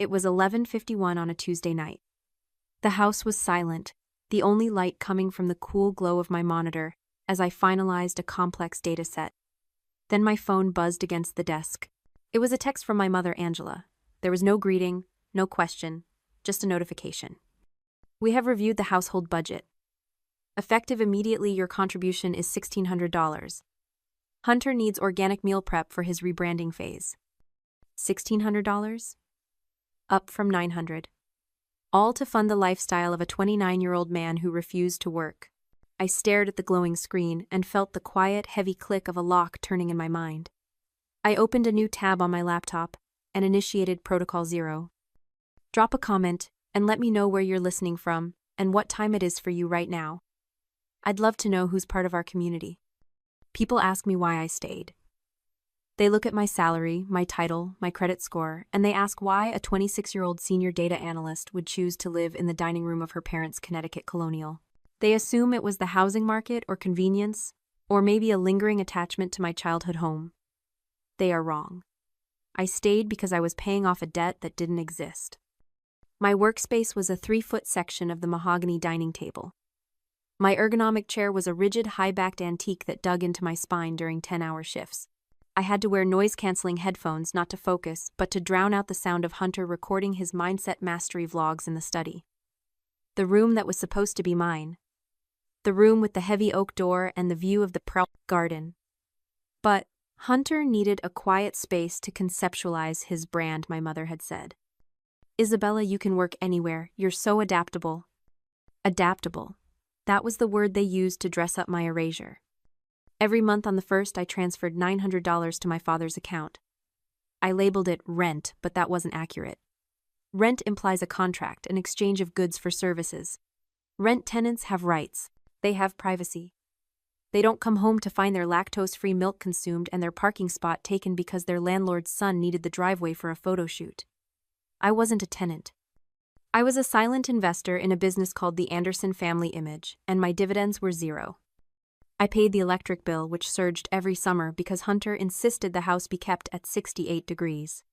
It was 11:51 on a Tuesday night. The house was silent, the only light coming from the cool glow of my monitor as I finalized a complex data set. Then my phone buzzed against the desk. It was a text from my mother, Angela. There was no greeting, no question, just a notification. We have reviewed the household budget. Effective immediately, your contribution is $1,600. Hunter needs organic meal prep for his rebranding phase. $1,600? Up from $900. All to fund the lifestyle of a 29-year-old man who refused to work. I stared at the glowing screen and felt the quiet, heavy click of a lock turning in my mind. I opened a new tab on my laptop and initiated Protocol 0. Drop a comment and let me know where you're listening from and what time it is for you right now. I'd love to know who's part of our community. People ask me why I stayed. They look at my salary, my title, my credit score, and they ask why a 26-year-old senior data analyst would choose to live in the dining room of her parents' Connecticut Colonial. They assume it was the housing market or convenience, or maybe a lingering attachment to my childhood home. They are wrong. I stayed because I was paying off a debt that didn't exist. My workspace was a 3-foot section of the mahogany dining table. My ergonomic chair was a rigid, high-backed antique that dug into my spine during 10-hour shifts. I had to wear noise-canceling headphones not to focus, but to drown out the sound of Hunter recording his mindset mastery vlogs in the study. The room that was supposed to be mine. The room with the heavy oak door and the view of the Prowl garden. But Hunter needed a quiet space to conceptualize his brand, my mother had said. Isabella, you can work anywhere. You're so adaptable. Adaptable. That was the word they used to dress up my erasure. Every month on the 1st, I transferred $900 to my father's account. I labeled it rent, but that wasn't accurate. Rent implies a contract, an exchange of goods for services. Rent tenants have rights. They have privacy. They don't come home to find their lactose-free milk consumed and their parking spot taken because their landlord's son needed the driveway for a photo shoot. I wasn't a tenant. I was a silent investor in a business called the Anderson Family Image, and my dividends were zero. I paid the electric bill, which surged every summer because Hunter insisted the house be kept at 68 degrees.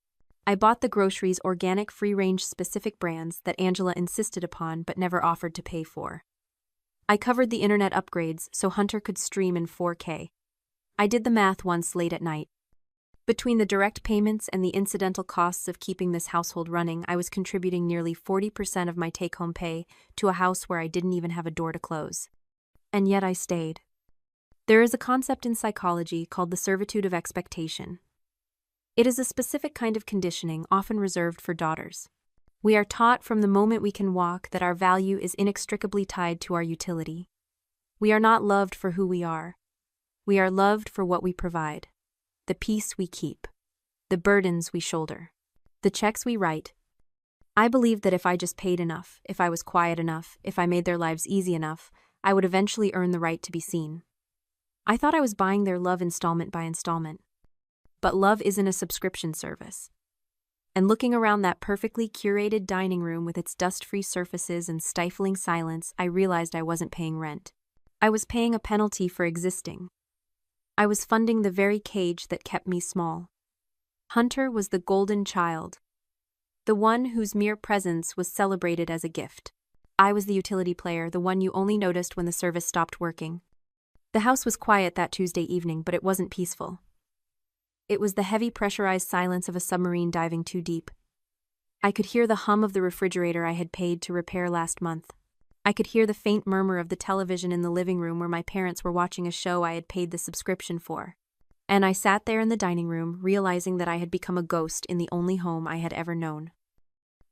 I bought the groceries organic, free-range specific brands that Angela insisted upon but never offered to pay for. I covered the internet upgrades so Hunter could stream in 4K. I did the math once late at night. Between the direct payments and the incidental costs of keeping this household running, I was contributing nearly 40% of my take-home pay to a house where I didn't even have a door to close. And yet I stayed. There is a concept in psychology called the servitude of expectation. It is a specific kind of conditioning often reserved for daughters. We are taught from the moment we can walk that our value is inextricably tied to our utility. We are not loved for who we are. We are loved for what we provide, the peace we keep, the burdens we shoulder, the checks we write. I believed that if I just paid enough, if I was quiet enough, if I made their lives easy enough, I would eventually earn the right to be seen. I thought I was buying their love installment by installment. But love isn't a subscription service. And looking around that perfectly curated dining room with its dust-free surfaces and stifling silence, I realized I wasn't paying rent. I was paying a penalty for existing. I was funding the very cage that kept me small. Hunter was the golden child, the one whose mere presence was celebrated as a gift. I was the utility player, the one you only noticed when the service stopped working. The house was quiet that Tuesday evening, but it wasn't peaceful. It was the heavy pressurized silence of a submarine diving too deep. I could hear the hum of the refrigerator I had paid to repair last month. I could hear the faint murmur of the television in the living room where my parents were watching a show I had paid the subscription for. And I sat there in the dining room, realizing that I had become a ghost in the only home I had ever known.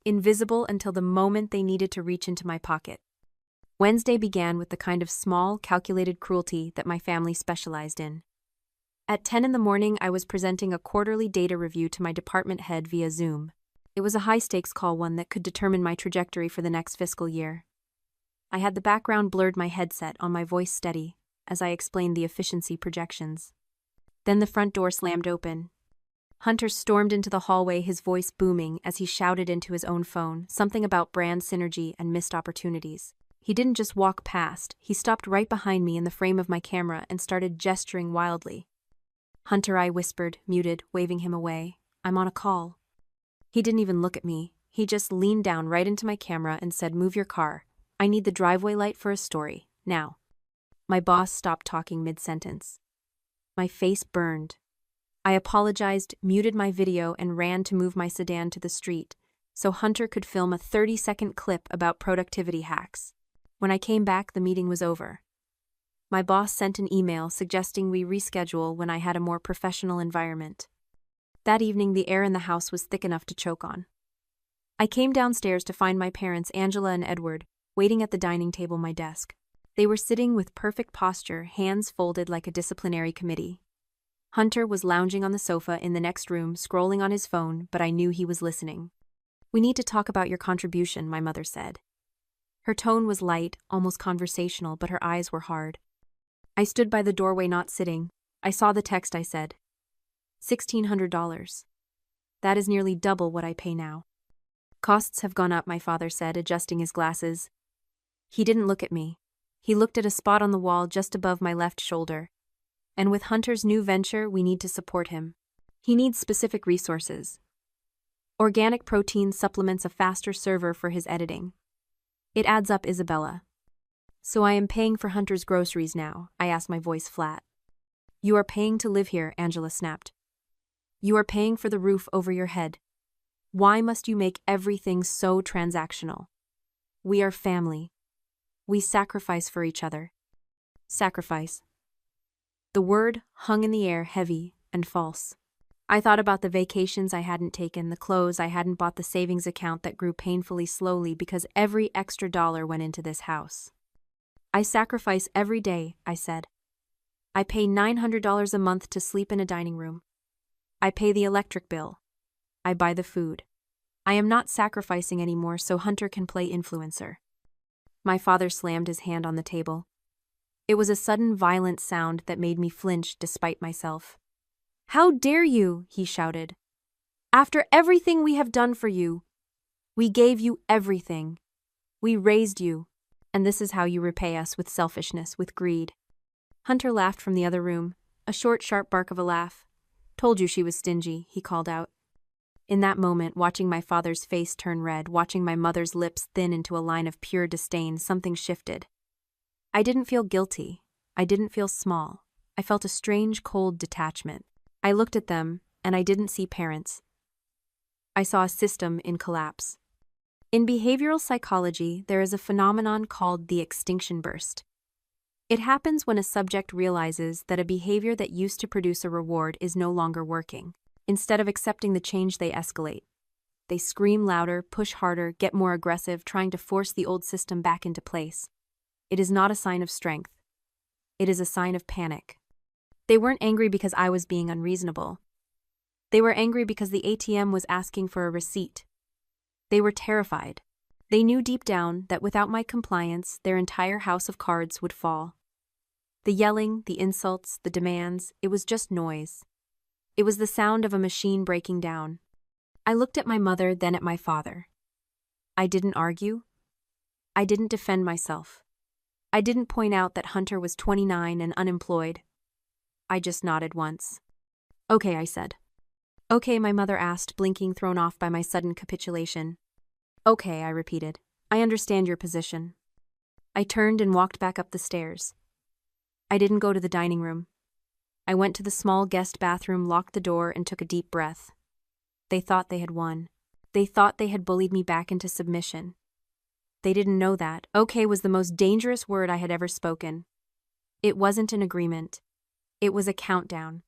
Invisible until the moment they needed to reach into my pocket. Wednesday began with the kind of small, calculated cruelty that my family specialized in. At 10 in the morning, I was presenting a quarterly data review to my department head via Zoom. It was a high-stakes call, one that could determine my trajectory for the next fiscal year. I had the background blurred, my headset on, my voice steady, as I explained the efficiency projections. Then the front door slammed open. Hunter stormed into the hallway, his voice booming as he shouted into his own phone, something about brand synergy and missed opportunities. He didn't just walk past, he stopped right behind me in the frame of my camera and started gesturing wildly. "Hunter," I whispered, muted, waving him away. "I'm on a call." He didn't even look at me. He just leaned down right into my camera and said, "Move your car. I need the driveway light for a story, now." My boss stopped talking mid-sentence. My face burned. I apologized, muted my video, and ran to move my sedan to the street so Hunter could film a 30-second clip about productivity hacks. When I came back, the meeting was over. My boss sent an email suggesting we reschedule when I had a more professional environment. That evening, the air in the house was thick enough to choke on. I came downstairs to find my parents, Angela and Edward, waiting at the dining table, my desk. They were sitting with perfect posture, hands folded like a disciplinary committee. Hunter was lounging on the sofa in the next room, scrolling on his phone, but I knew he was listening. "We need to talk about your contribution," my mother said. Her tone was light, almost conversational, but her eyes were hard. I stood by the doorway, not sitting. I saw the text. I said, $1,600. That is nearly double what I pay now. Costs have gone up, my father said, adjusting his glasses. He didn't look at me. He looked at a spot on the wall just above my left shoulder. And with Hunter's new venture, we need to support him. He needs specific resources. Organic protein supplements, a faster server for his editing. It adds up, Isabella. "So I am paying for Hunter's groceries now?" I asked, my voice flat. "You are paying to live here," Angela snapped. "You are paying for the roof over your head. Why must you make everything so transactional? We are family. We sacrifice for each other." Sacrifice. The word hung in the air, heavy and false. I thought about the vacations I hadn't taken, the clothes I hadn't bought, the savings account that grew painfully slowly because every extra dollar went into this house. "I sacrifice every day," I said. "I pay $900 a month to sleep in a dining room. I pay the electric bill. I buy the food. I am not sacrificing anymore so Hunter can play influencer." My father slammed his hand on the table. It was a sudden, violent sound that made me flinch despite myself. "How dare you?" he shouted. "After everything we have done for you. We gave you everything. We raised you. And this is how you repay us, with selfishness, with greed." Hunter laughed from the other room, a short, sharp bark of a laugh. "Told you she was stingy," he called out. In that moment, watching my father's face turn red, watching my mother's lips thin into a line of pure disdain, something shifted. I didn't feel guilty. I didn't feel small. I felt a strange, cold detachment. I looked at them, and I didn't see parents. I saw a system in collapse. In behavioral psychology, there is a phenomenon called the extinction burst. It happens when a subject realizes that a behavior that used to produce a reward is no longer working. Instead of accepting the change, they escalate. They scream louder, push harder, get more aggressive, trying to force the old system back into place. It is not a sign of strength. It is a sign of panic. They weren't angry because I was being unreasonable. They were angry because the ATM was asking for a receipt. They were terrified. They knew deep down that without my compliance, their entire house of cards would fall. The yelling, the insults, the demands, it was just noise. It was the sound of a machine breaking down. I looked at my mother, then at my father. I didn't argue. I didn't defend myself. I didn't point out that Hunter was 29 and unemployed. I just nodded once. "Okay," I said. "Okay," my mother asked, blinking, thrown off by my sudden capitulation. "Okay," I repeated. "I understand your position." I turned and walked back up the stairs. I didn't go to the dining room. I went to the small guest bathroom, locked the door, and took a deep breath. They thought they had won. They thought they had bullied me back into submission. They didn't know that "okay" was the most dangerous word I had ever spoken. It wasn't an agreement. It was a countdown.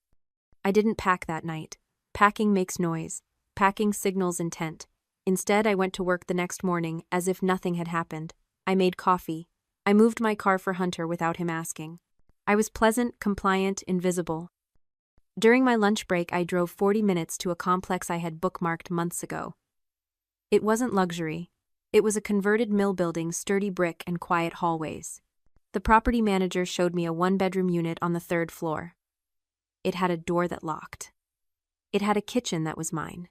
I didn't pack that night. Packing makes noise. Packing signals intent. Instead, I went to work the next morning as if nothing had happened. I made coffee. I moved my car for Hunter without him asking. I was pleasant, compliant, invisible. During my lunch break, I drove 40 minutes to a complex I had bookmarked months ago. It wasn't luxury. It was a converted mill building, sturdy brick and quiet hallways. The property manager showed me a one-bedroom unit on the 3rd floor. It had a door that locked. It had a kitchen that was mine.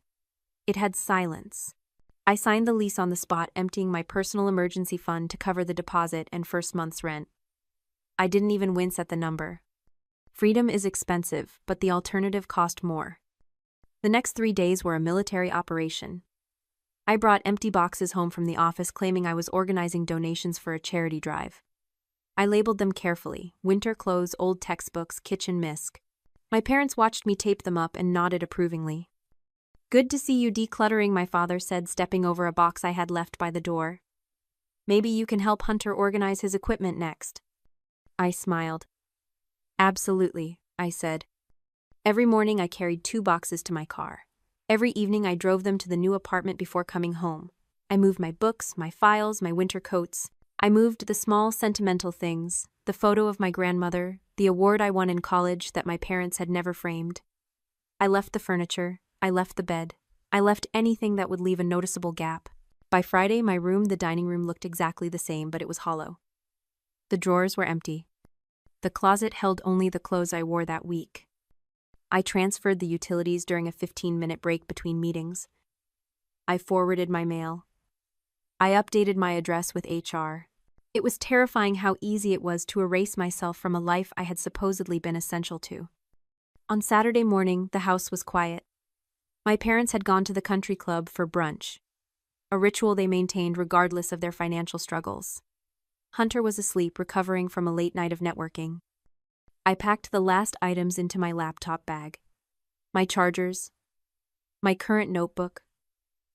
It had silence. I signed the lease on the spot, emptying my personal emergency fund to cover the deposit and first month's rent. I didn't even wince at the number. Freedom is expensive, but the alternative cost more. The next 3 days were a military operation. I brought empty boxes home from the office claiming I was organizing donations for a charity drive. I labeled them carefully: winter clothes, old textbooks, kitchen misc. My parents watched me tape them up and nodded approvingly. "Good to see you decluttering," my father said, stepping over a box I had left by the door. "Maybe you can help Hunter organize his equipment next." I smiled. "Absolutely," I said. Every morning I carried 2 boxes to my car. Every evening I drove them to the new apartment before coming home. I moved my books, my files, my winter coats. I moved the small sentimental things, the photo of my grandmother, the award I won in college that my parents had never framed. I left the furniture, I left the bed, I left anything that would leave a noticeable gap. By Friday, my room, the dining room, looked exactly the same, but it was hollow. The drawers were empty. The closet held only the clothes I wore that week. I transferred the utilities during a 15-minute break between meetings. I forwarded my mail. I updated my address with HR. It was terrifying how easy it was to erase myself from a life I had supposedly been essential to. On Saturday morning, the house was quiet. My parents had gone to the country club for brunch, a ritual they maintained regardless of their financial struggles. Hunter was asleep, recovering from a late night of networking. I packed the last items into my laptop bag. My chargers, my current notebook,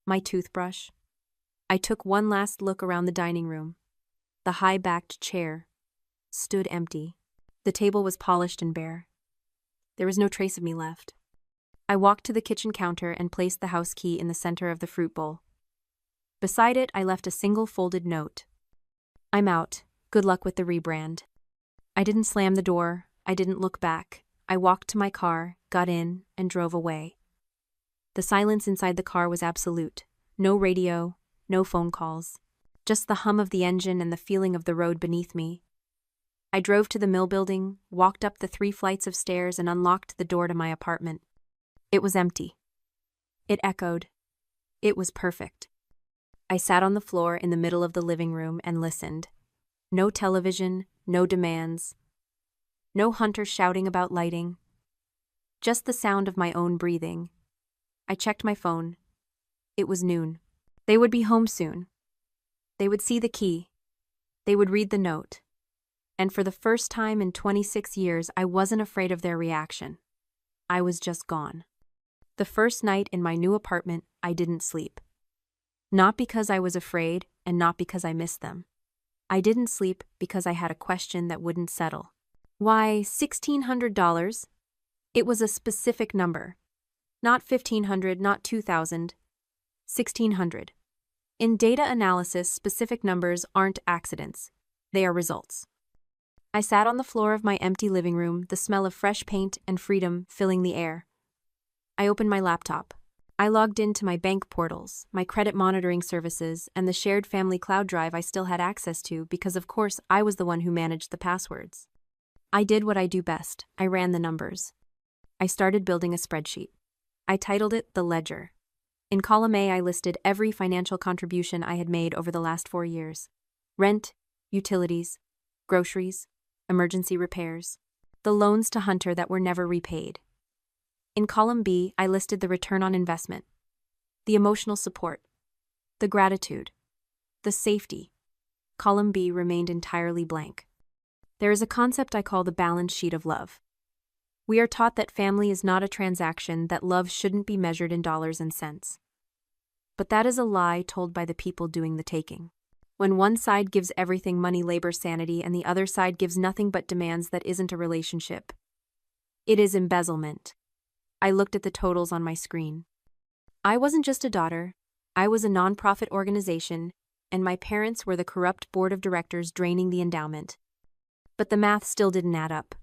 my toothbrush. I took one last look around the dining room. The high-backed chair stood empty. The table was polished and bare. There was no trace of me left. I walked to the kitchen counter and placed the house key in the center of the fruit bowl. Beside it, I left a single folded note. "I'm out. Good luck with the rebrand." I didn't slam the door. I didn't look back. I walked to my car, got in, and drove away. The silence inside the car was absolute. No radio, no phone calls. Just the hum of the engine and the feeling of the road beneath me. I drove to the mill building, walked up the 3 flights of stairs, and unlocked the door to my apartment. It was empty. It echoed. It was perfect. I sat on the floor in the middle of the living room and listened. No television, no demands. No Hunter shouting about lighting. Just the sound of my own breathing. I checked my phone. It was noon. They would be home soon. They would see the key. They would read the note. And for the first time in 26 years, I wasn't afraid of their reaction. I was just gone. The first night in my new apartment, I didn't sleep. Not because I was afraid, and not because I missed them. I didn't sleep because I had a question that wouldn't settle. Why $1,600? It was a specific number. Not 1,500, not 2,000. 1,600. In data analysis, specific numbers aren't accidents. They are results. I sat on the floor of my empty living room, the smell of fresh paint and freedom filling the air. I opened my laptop. I logged into my bank portals, my credit monitoring services, and the shared family cloud drive I still had access to because, of course, I was the one who managed the passwords. I did what I do best. I ran the numbers. I started building a spreadsheet. I titled it The Ledger. In column A, I listed every financial contribution I had made over the last 4 years. Rent, utilities, groceries, emergency repairs, the loans to Hunter that were never repaid. In column B, I listed the return on investment, the emotional support, the gratitude, the safety. Column B remained entirely blank. There is a concept I call the balance sheet of love. We are taught that family is not a transaction, that love shouldn't be measured in dollars and cents. But that is a lie told by the people doing the taking. When one side gives everything: money, labor, sanity, and the other side gives nothing but demands, that isn't a relationship. It is embezzlement. I looked at the totals on my screen. I wasn't just a daughter. I was a nonprofit organization, and my parents were the corrupt board of directors draining the endowment. But the math still didn't add up.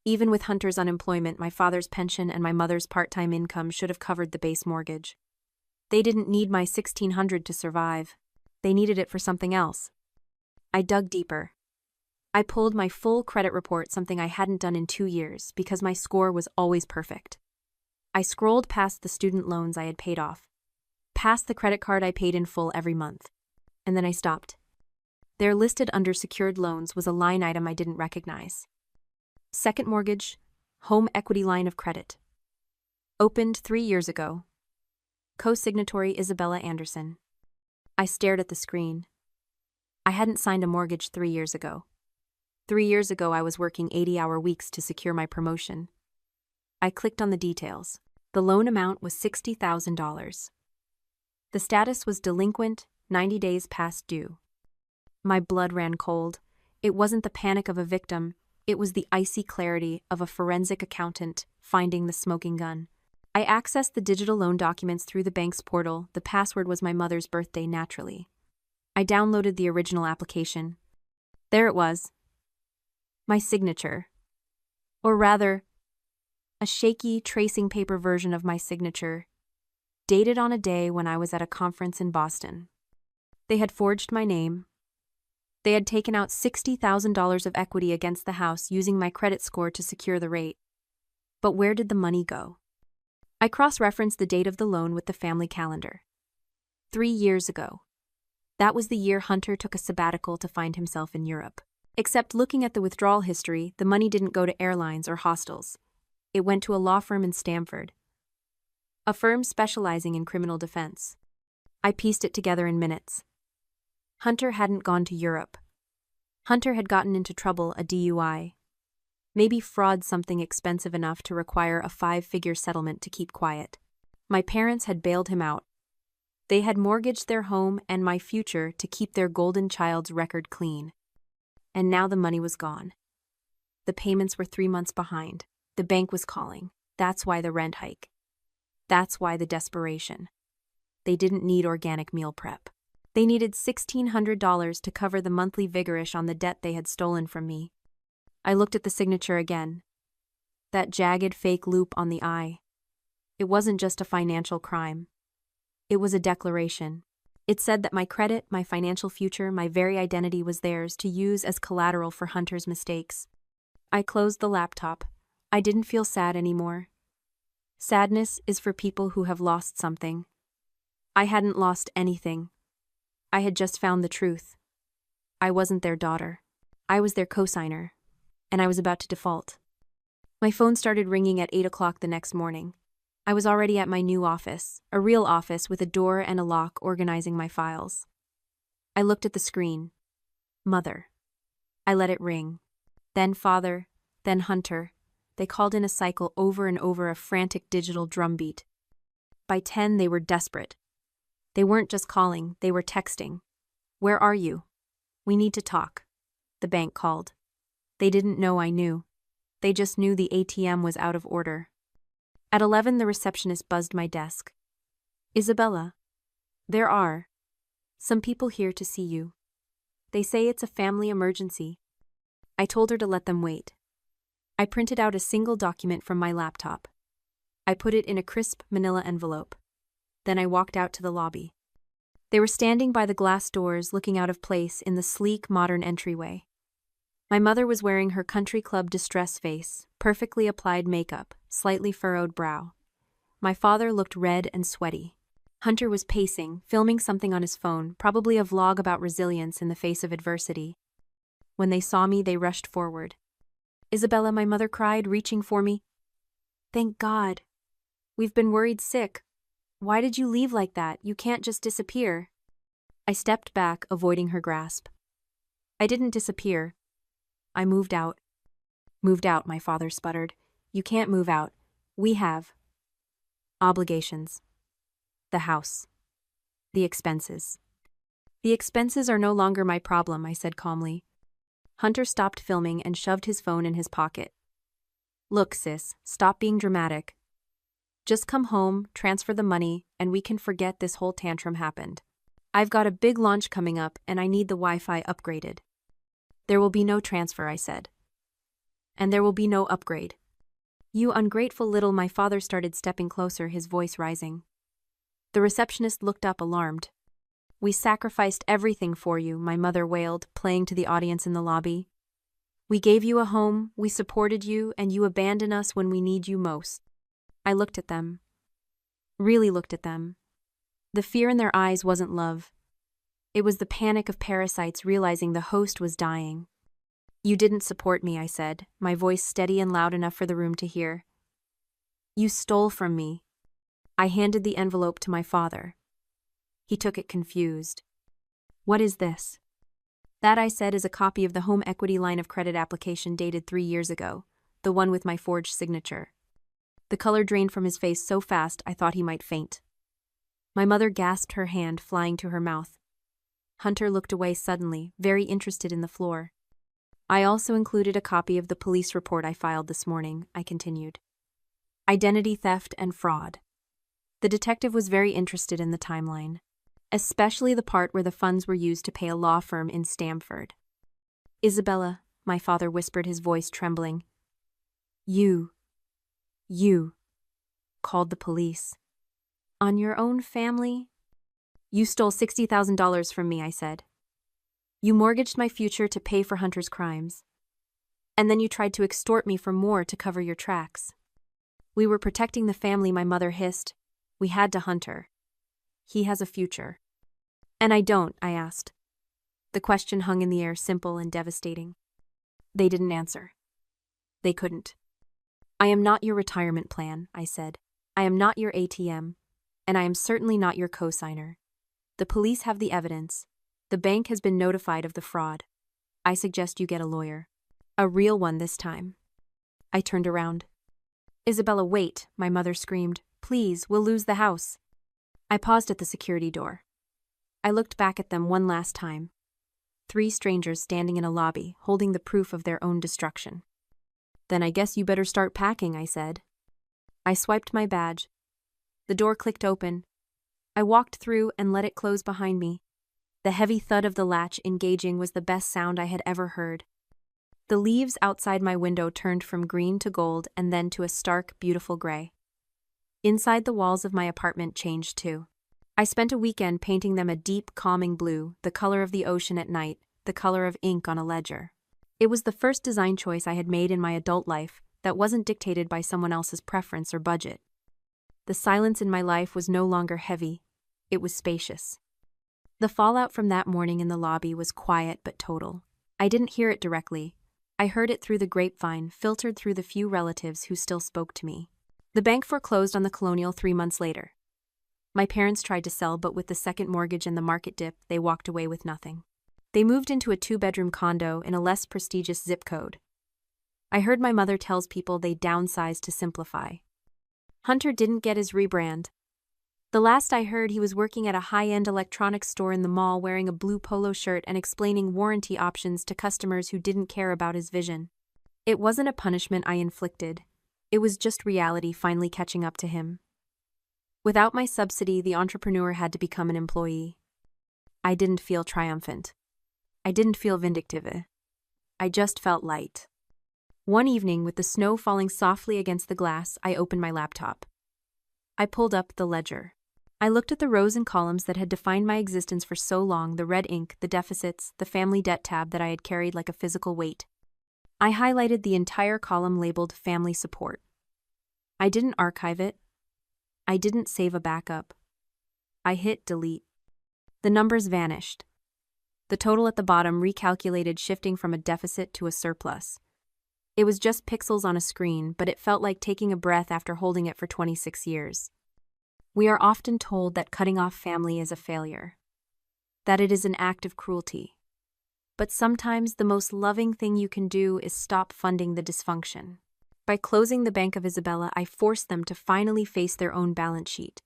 Even with Hunter's unemployment, my father's pension, and my mother's part-time income should have covered the base mortgage. They didn't need my $1,600 to survive. They needed it for something else. I dug deeper. I pulled my full credit report, something I hadn't done in 2 years, because my score was always perfect. I scrolled past the student loans I had paid off, past the credit card I paid in full every month, and then I stopped. There, listed under secured loans, was a line item I didn't recognize. Second mortgage, home equity line of credit. Opened 3 years ago. Co-signatory Isabella Anderson. I stared at the screen. I hadn't signed a mortgage 3 years ago. 3 years ago, I was working 80-hour weeks to secure my promotion. I clicked on the details. The loan amount was $60,000. The status was delinquent, 90 days past due. My blood ran cold. It wasn't the panic of a victim, it was the icy clarity of a forensic accountant finding the smoking gun. I accessed the digital loan documents through the bank's portal. The password was my mother's birthday, naturally. I downloaded the original application. There it was. My signature. Or rather, a shaky tracing paper version of my signature, dated on a day when I was at a conference in Boston. They had forged my name. They had taken out $60,000 of equity against the house using my credit score to secure the rate. But where did the money go? I cross-referenced the date of the loan with the family calendar. 3 years ago. That was the year Hunter took a sabbatical to find himself in Europe. Except looking at the withdrawal history, the money didn't go to airlines or hostels. It went to a law firm in Stamford. A firm specializing in criminal defense. I pieced it together in minutes. Hunter hadn't gone to Europe. Hunter had gotten into trouble, a DUI. Maybe fraud, something expensive enough to require a 5-figure settlement to keep quiet. My parents had bailed him out. They had mortgaged their home and my future to keep their golden child's record clean. And now the money was gone. The payments were 3 months behind. The bank was calling. That's why the rent hike. That's why the desperation. They didn't need organic meal prep. They needed $1,600 to cover the monthly vigorish on the debt they had stolen from me. I looked at the signature again. That jagged fake loop on the I. It wasn't just a financial crime. It was a declaration. It said that my credit, my financial future, my very identity was theirs to use as collateral for Hunter's mistakes. I closed the laptop. I didn't feel sad anymore. Sadness is for people who have lost something. I hadn't lost anything. I had just found the truth. I wasn't their daughter. I was their cosigner. And I was about to default. My phone started ringing at 8 o'clock the next morning. I was already at my new office, a real office with a door and a lock organizing my files. I looked at the screen. Mother. I let it ring. Then father, then Hunter. They called in a cycle over and over, a frantic digital drumbeat. By 10, they were desperate. They weren't just calling, they were texting. Where are you? We need to talk. The bank called. They didn't know I knew. They just knew the ATM was out of order. At 11, the receptionist buzzed my desk. Isabella, there are some people here to see you. They say it's a family emergency. I told her to let them wait. I printed out a single document from my laptop. I put it in a crisp manila envelope. Then I walked out to the lobby. They were standing by the glass doors, looking out of place in the sleek, modern entryway. My mother was wearing her country club distress face, perfectly applied makeup, slightly furrowed brow. My father looked red and sweaty. Hunter was pacing, filming something on his phone, probably a vlog about resilience in the face of adversity. When they saw me, they rushed forward. Isabella, my mother cried, reaching for me. Thank God. We've been worried sick. Why did you leave like that? You can't just disappear. I stepped back, avoiding her grasp. I didn't disappear. I moved out. Moved out, my father sputtered. You can't move out. We have obligations. The house. The expenses. The expenses are no longer my problem, I said calmly. Hunter stopped filming and shoved his phone in his pocket. Look, sis, stop being dramatic. Just come home, transfer the money, and we can forget this whole tantrum happened. I've got a big launch coming up and I need the Wi-Fi upgraded. There will be no transfer, I said. And there will be no upgrade. You ungrateful little, my father started stepping closer, his voice rising. The receptionist looked up, alarmed. We sacrificed everything for you, my mother wailed, playing to the audience in the lobby. We gave you a home, we supported you, and you abandon us when we need you most. I looked at them. Really looked at them. The fear in their eyes wasn't love. It was the panic of parasites realizing the host was dying. You didn't support me, I said, my voice steady and loud enough for the room to hear. You stole from me. I handed the envelope to my father. He took it confused. "What is this?" "That," I said, "is a copy of the home equity line of credit application dated 3 years ago, the one with my forged signature." The color drained from his face so fast I thought he might faint. My mother gasped, her hand flying to her mouth. Hunter looked away suddenly, very interested in the floor. "I also included a copy of the police report I filed this morning," I continued. "Identity theft and fraud." The detective was very interested in the timeline, especially the part where the funds were used to pay a law firm in Stamford. "Isabella," my father whispered, his voice trembling. You called the police. On your own family?" "You stole $60,000 from me," I said. "You mortgaged my future to pay for Hunter's crimes. And then you tried to extort me for more to cover your tracks." "We were protecting the family," my mother hissed. "We had to Hunter. He has a future." "And I don't?" I asked. The question hung in the air, simple and devastating. They didn't answer. They couldn't. "I am not your retirement plan," I said. "I am not your ATM. And I am certainly not your cosigner. The police have the evidence. The bank has been notified of the fraud. I suggest you get a lawyer. A real one this time." I turned around. "Isabella, wait," my mother screamed. "Please, we'll lose the house." I paused at the security door. I looked back at them one last time. 3 strangers standing in a lobby, holding the proof of their own destruction. "Then I guess you better start packing," I said. I swiped my badge. The door clicked open. I walked through and let it close behind me. The heavy thud of the latch engaging was the best sound I had ever heard. The leaves outside my window turned from green to gold and then to a stark, beautiful gray. Inside, the walls of my apartment changed too. I spent a weekend painting them a deep, calming blue, the color of the ocean at night, the color of ink on a ledger. It was the first design choice I had made in my adult life that wasn't dictated by someone else's preference or budget. The silence in my life was no longer heavy. It was spacious. The fallout from that morning in the lobby was quiet but total. I didn't hear it directly. I heard it through the grapevine, filtered through the few relatives who still spoke to me. The bank foreclosed on the Colonial 3 months later. My parents tried to sell, but with the second mortgage and the market dip, they walked away with nothing. They moved into a 2-bedroom condo in a less prestigious zip code. I heard my mother tells people they downsized to simplify. Hunter didn't get his rebrand. The last I heard, he was working at a high-end electronics store in the mall wearing a blue polo shirt and explaining warranty options to customers who didn't care about his vision. It wasn't a punishment I inflicted. It was just reality finally catching up to him. Without my subsidy, the entrepreneur had to become an employee. I didn't feel triumphant. I didn't feel vindictive. I just felt light. One evening, with the snow falling softly against the glass, I opened my laptop. I pulled up the ledger. I looked at the rows and columns that had defined my existence for so long, the red ink, the deficits, the family debt tab that I had carried like a physical weight. I highlighted the entire column labeled Family Support. I didn't archive it. I didn't save a backup. I hit delete. The numbers vanished. The total at the bottom recalculated, shifting from a deficit to a surplus. It was just pixels on a screen, but it felt like taking a breath after holding it for 26 years. We are often told that cutting off family is a failure, that it is an act of cruelty. But sometimes the most loving thing you can do is stop funding the dysfunction. By closing the Bank of Isabella, I forced them to finally face their own balance sheet.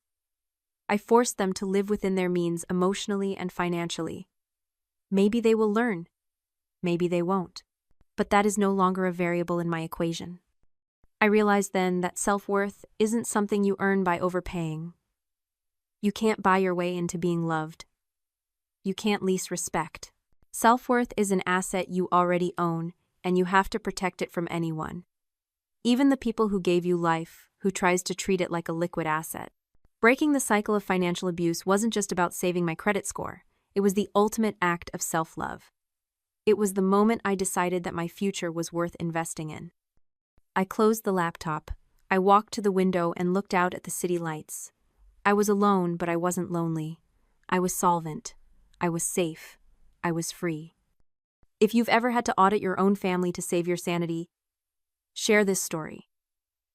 I forced them to live within their means emotionally and financially. Maybe they will learn. Maybe they won't. But that is no longer a variable in my equation. I realized then that self-worth isn't something you earn by overpaying. You can't buy your way into being loved. You can't lease respect. Self-worth is an asset you already own, and you have to protect it from anyone. Even the people who gave you life, who tries to treat it like a liquid asset. Breaking the cycle of financial abuse wasn't just about saving my credit score. It was the ultimate act of self-love. It was the moment I decided that my future was worth investing in. I closed the laptop. I walked to the window and looked out at the city lights. I was alone, but I wasn't lonely. I was solvent. I was safe. I was free. If you've ever had to audit your own family to save your sanity, share this story.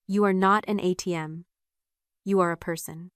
You are not an ATM. You are a person.